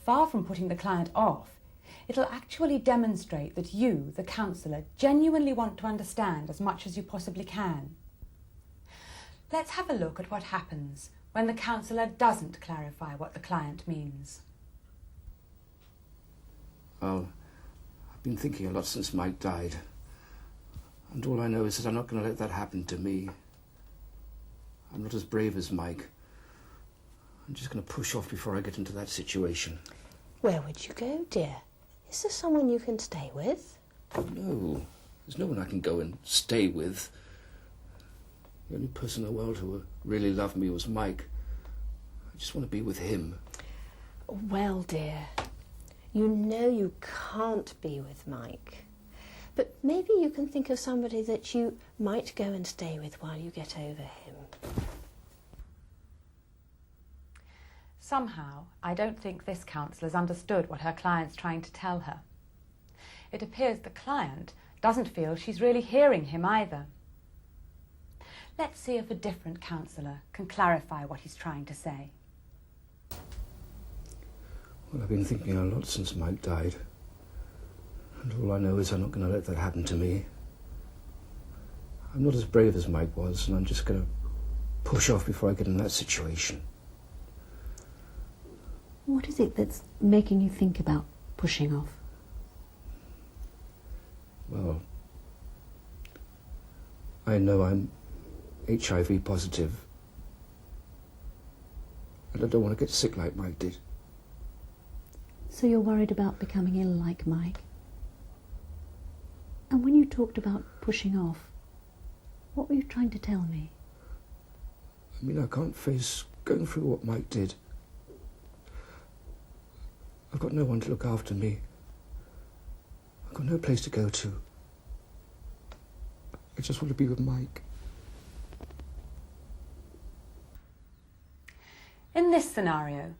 Far from putting the client off, it'll actually demonstrate that you, the counsellor, genuinely want to understand as much as you possibly can. Let's have a look at what happens when the counsellor doesn't clarify what the client means. Well, I've been thinking a lot since Mike died. And all I know is that I'm not going to let that happen to me. I'm not as brave as Mike. I'm just going to push off before I get into that situation. Where would you go, dear? Is there someone you can stay with? No, there's no one I can go and stay with. The only person in the world who really loved me was Mike. I just want to be with him. Well, dear, you know you can't be with Mike. But maybe you can think of somebody that you might go and stay with while you get over him. Somehow, I don't think this counsellor's understood what her client's trying to tell her. It appears the client doesn't feel she's really hearing him either. Let's see if a different counsellor can clarify what he's trying to say. Well, I've been thinking a lot since Mike died. And all I know is I'm not going to let that happen to me. I'm not as brave as Mike was, and I'm just going to push off before I get in that situation. What is it that's making you think about pushing off? Well, I know I'm HIV positive, and I don't want to get sick like Mike did. So you're worried about becoming ill like Mike? And when you talked about pushing off, what were you trying to tell me? I mean, I can't face going through what Mike did. I've got no one to look after me. I've got no place to go to. I just want to be with Mike. In this scenario,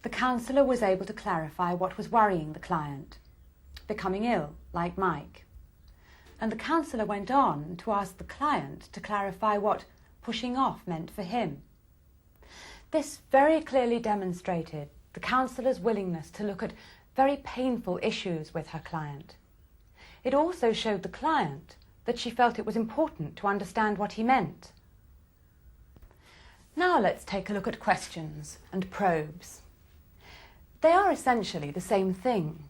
the counsellor was able to clarify what was worrying the client, becoming ill, like Mike. And the counsellor went on to ask the client to clarify what pushing off meant for him. This very clearly demonstrated the counsellor's willingness to look at very painful issues with her client. It also showed the client that she felt it was important to understand what he meant. Now let's take a look at questions and probes. They are essentially the same thing.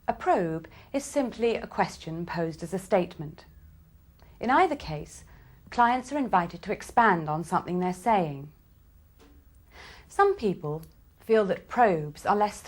A probe is simply a question posed as a statement. In either case, clients are invited to expand on something they're saying. Some people feel that probes are less